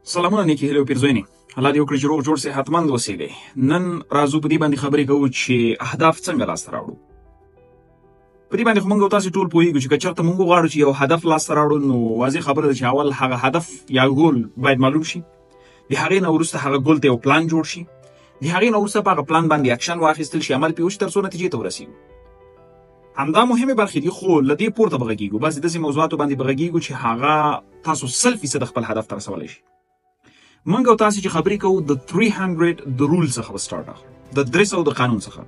سلامونه نیکی هیلو پیرزوینی الله دې وکړي چې روغ جوړ صحتمند اوسئ. نن راځو په دې باندې خبرې کوو چې اهداف څنګه لاسته راوړو. په دې باندې خو موږ او تاسو ټول پوهیږو چې که چېرته موږ غواړو چې یو هدف لاسته راوړو نو واضح خبره ده چې اول هغه هدف یا ګول باید معلوم شي. د هغې نه وروسته هغه ګول ته یو پلان جوړ شي. د هغې نه وروسته په هغه پلان باندې اکشن واخیستل شي، عمل پرې وشي تر څو نتیجې ته ورسېږو. همدا مهمې برخې دي، خو له دې پورته به غږیږو، بس داسې موضوعاتو باندې به غږیږو چې هغه تاسو 100% خپل هدف ته رسولی شي. موږ او تاسو چې خبرې کوو د 300 د رول څخه به سټارټ اخلو، د 300 د قانون څخه.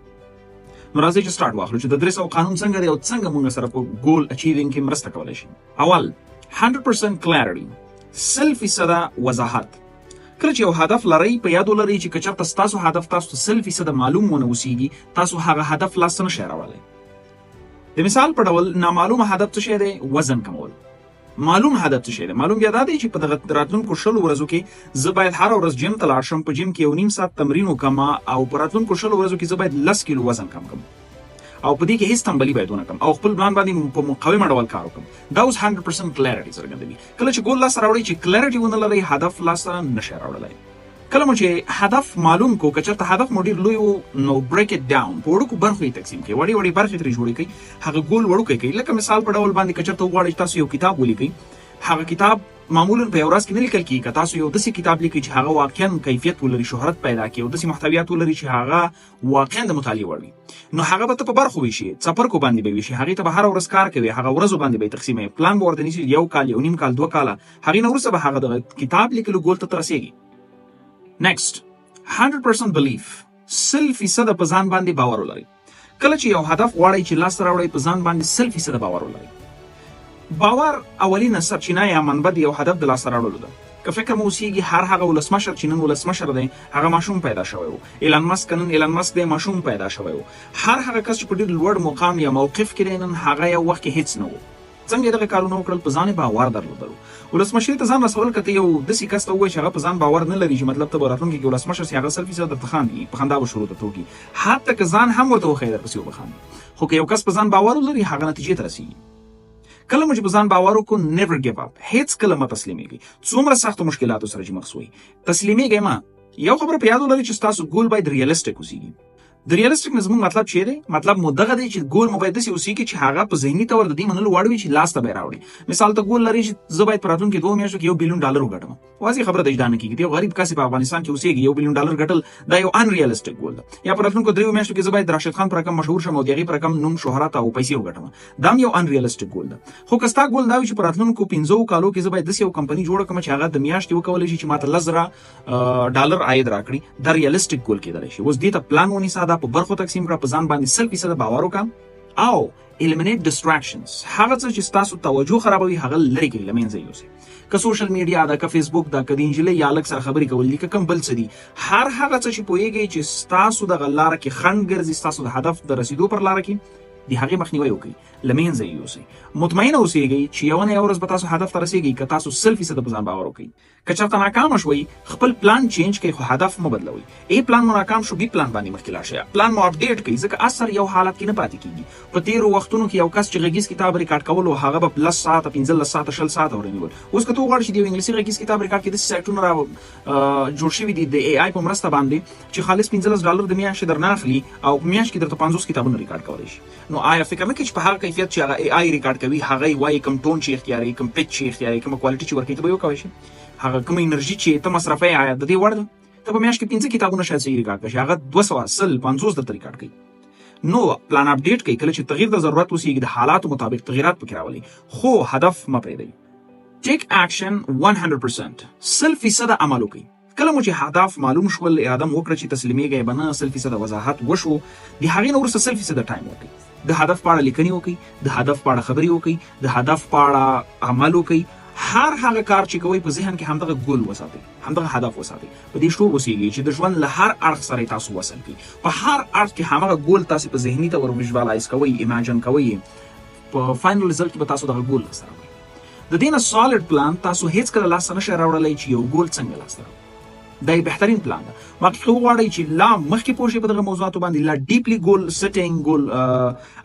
نو راځئ چې سټارټ واخلو چې د 300 قانون څنګه دی او څنګه موږ سره په ګول اچیوینګ کې مرسته کولی شي. اول 100% کلیرټي، 100% وضاحت. کله چې یو هدف لرئ په یاد ولرئ چې که چېرته ستاسو هدف تاسو ته 100% معلوم ونه اوسیږي، تاسو هغه هدف لاسته نشئ راوړلی. د مثال په ډول نامعلومه هدف څه شی دی؟ وزن کمول. معلوم هدف څه شی دی؟ معلوم بیا دا دی چې په دغه راتلونکو 20 ورځو کې زه باید هره ورځ جیم ته لاړ شم، په جیم کې 1.5 ساعت تمرین وکړم او په راتلونکو 20 ورځو کې زه باید 10 کیلو وزن کم کړم او په دې کې هیڅ تنبلي باید ونه کړم او خپل پلان باندې په مقاومه ډول کار وکړم. دا اوس 100% کلیرټي څرګندوي. کله چې ګول لاسته راوړئ چې کلیرټي ونه لرئ، هدف لاسته نشئ راوړلی. کله مو چې هدف معلوم کو، که چېرته هدف مو ډېر لوی و نو بریک اټ ډاون، په وړوکو برخو یې تقسیم کړئ، وړې وړې برخې ترې جوړې کړئ، هغه ګول وړوکی کړئ. لکه مثال په ډول باندې که چېرته وغواړئ چې تاسو یو کتاب ولیکئ، هغه کتاب معمولا په یو ورځ کې نه لیکل کېږي. که تاسو یو داسې کتاب لیکئ چې هغه واقعا کیفیت ولري، شهرت پیدا کړي او داسې محتویات ولري چې هغه واقعا د مطالعې وړ وي، نو هغه به ته په برخو ویشي، څپرکو باندې به ویشي، هغې ته به هره ورځ کار کوي، هغه ورځو باندې به یې تقسیموي، پلان به ورته نیسي 1 کال، 1.5 کال، 2 کاله، هغې نه وروسته به هغه د کتاب لیکلو ګول ته رسېږي. نیکسټ 100% بلیف، 100% په ځان باندې باور ولرئ. کله چې یو هدف غواړئ چې لاسته راوړئ، په ځان باندې 100% باور ولرئ. باور اولینه سرچینه یا منبع د یو هدف د لاسته راوړلو ده. که فکر مو اوسیږي هر هغه ولسمشر چې نن ولسمشر دی هغه ماشوم پیدا شوی و، ایلان مسک نن ایلان مسک دی ماشوم پیدا شوی و، هر هغه کس چې په ډېر لوړ مقام یا موقف کې دی نن هغه یو وخت کې هیڅ نه و. څنګه دغه کارونه وکړل؟ په ځان باور درلودل. ولسمشر ته ځان رسول کته یو داسې کس ته ووایي چې هغه په ځان باور نه لري، چې مطلب ته به راتلونکي کې ولسمشر سي، هغه 100% درته خاندي، په خندا به شروع درته وکړي، حتی که ځان هم ورته وښیي درپسې وبخاندي. خو که یو کس په ځان باور ولري هغه نتیجې ته رسېږي. کله مو چې په ځان باور وکړو، نیور ګیو اپ، هیڅ کله مه تسلیمېږئ. څومره سختو مشکلاتو سره چې مخ سوئ، تسلیمېږئ مه. یو خبره په یاد ولرئ چې ستاسو ګول باید ریالسټیک اوسیږي. د ریالسټیک نه زموږ مطلب چی دی؟ مطلب مو دغه دی چې ګول مو باید داسې اوسیږي چې هغه په ذهني طور د دې منلو وړ وي چې لاس ته به یې راوړي. مثال ته ګول لري چې زه باید په راتلونکي 2 میاشتو کې $1 بلیون وګټم. واضح خبره ده چې دا نه کېږي. یو غریب کس په افغانستان کې اوسېږي، $1 بلیون ګټل دا یو ان ریالسټیک ګول ده. یا په راتلونکو 3 میاشتو کې زه باید راشد خان پر رقم مشهور شم او د هغې په رقم نوم، شهرت او پیسې وګټم. دا هم یو ان ریالسټیک ګول ده. خو که ستا ګول دا وي چې په راتلونکو 15 کالو کې زه باید داسې یو کمپنۍ جوړه کړم چې هغه د میاشتې وکولی شي چې ماته $10,000 عاید راکړي، دا ریالسټیک ګول کېدلی شي. اوس دې ته پلان ونیسه، دا په برخو تقسیم کړه، په ځان باندې 100% باور وکړه او eliminate distractions. هغه څه چې ستاسو توجه خرابوي هغه لرې کړئ، له منځه یې یوسئ. که سوشل میډیا ده، که فیسبوک ده، که د انجلۍ یا هلک سره خبرې کول دي، که کوم بل څه دي، هر هغه څه چې پوهیږئ چې ستاسو دغه لاره کې خنډ ګرځي، ستاسو د هدف د رسیدو پر لاره کې، د هغې مخنیوی وکړئ، له منځه یې یوسئ. مطمئنه اوسیږئ چې یوه نه یوه ورځ به تاسو هدف ته رسیږئ که تاسو 100% په ځان باور وکړئ. که چېرته ناکامه شوئ، خپل پلان چینج کړئ خو هدف مه بدلوئ. ای پلان مو ناکام شو، بي پلان باندې مخکې لاړ شئ. پلان مو اپډیټ کړئ، ځکه اثر یو حالت کې نه پاتې کېږي. په تېرو وختونو کې یو کس چې غږیز کتاب ریکارډ کول و هغه به 10 ساعته، 15 ساعته، 20 ساعته ورنیول. اوس که ته وغواړې چې د یو انګلیسي غږیز کتاب ریکارډ کړې، داسې سایټونه را جوړ شوي دي د اي آی په مرسته باندې چې خالص $15 د میاشتې درنه اخلي او په میاشت کې درته 50 کتابونه ریکارډ کولی شي. نو آیا فکر نه کوې چې په هغه کیفیت چې هغه اي آی ریکارډ کوي، هغه یې وایي کوم ټون چې اختیاروي، کوم پیچ چې اختیاروي، کومه کوالټي چې ورکوي، ته به یې وکولی شې؟ هغه کومه انرژي چې ته مصرفوې آیا د دې وړ ده؟ ته په میاشت کې 15 کتابونه شاید صحیح ریکارډ کړې، هغه 200، 100، 50 درته ریکارډ کوي. نو پلان اپډیټ کړئ، کله چې تغییر د ضرورت اوسیږي د حالاتو مطابق تغییرات پکې راولئ، خو هدف مه پرېږدئ. ټیک اکشن 100%، 100% عمل وکړئ. کله مو چې هدف معلوم شول، اراده مو وکړه چې تسلیمېږئ به نه، 100% وضاحت وشو، د هغې نه وروسته 100% ټایم ورکړئ. د هدف په اړه لیکنې وکړئ، د هدف په اړه خبرې وکړئ، د هدف په اړه عمل وکړئ. هر هغه کار چې کوئ په ذهن کې همدغه ګول وساتئ، همدغه هدف وساتئ. په دې شعور اوسیږئ چې د ژوند له هر اړخ سره تاسو وصل کړئ. په هر اړخ کې همغه ګول تاسو په ذهني طور ویژوالایز کوئ، ایماجن کوئ، په فاینل رزلټ کې به تاسو دغه ګول لاسته راوړئ. د دې نه سالډ پلان تاسو هیڅکله لاسته نشئ راوړلی چې یو ګول څنګه لاسته راوړئ. دا یو بهترین پلان ده. ما که غواړئ چې لا مخکې پوه شئ په دغه موضوعاتو باندې، لا ډیپلی ګول سیټینګ، ګول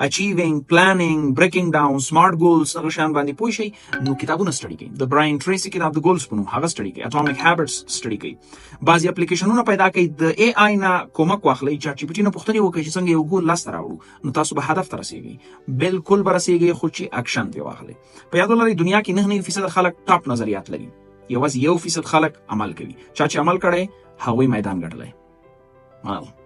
اچیوینګ، پلانینګ، بریکینګ ډاون، سمارټ ګولز، دغه شیان باندې پوه شئ، نو کتابونه سټډي کړئ. د براین ټریسي کتاب د ګولز په نوم هغه سټډي کړئ. اټومیک هابټس سټډي کړئ. بعضې اپلیکیشنونه پیدا کړئ، د اے آی نه کومک واخلئ، چاټ جی پي ټي نه پوښتنې وکړئ چې څنګه یو ګول لاسته راوړو، نو تاسو به هدف ته رسیږئ. بالکل به رسیږئ، خو چې اکشن پرې واخلئ. په یاد ولرئ دنیا کې 99% خلک ټاپ نظریات لري، یوازې 1% خلک عمل کوي. چا چې عمل کړی هغوی میدان ګټلی.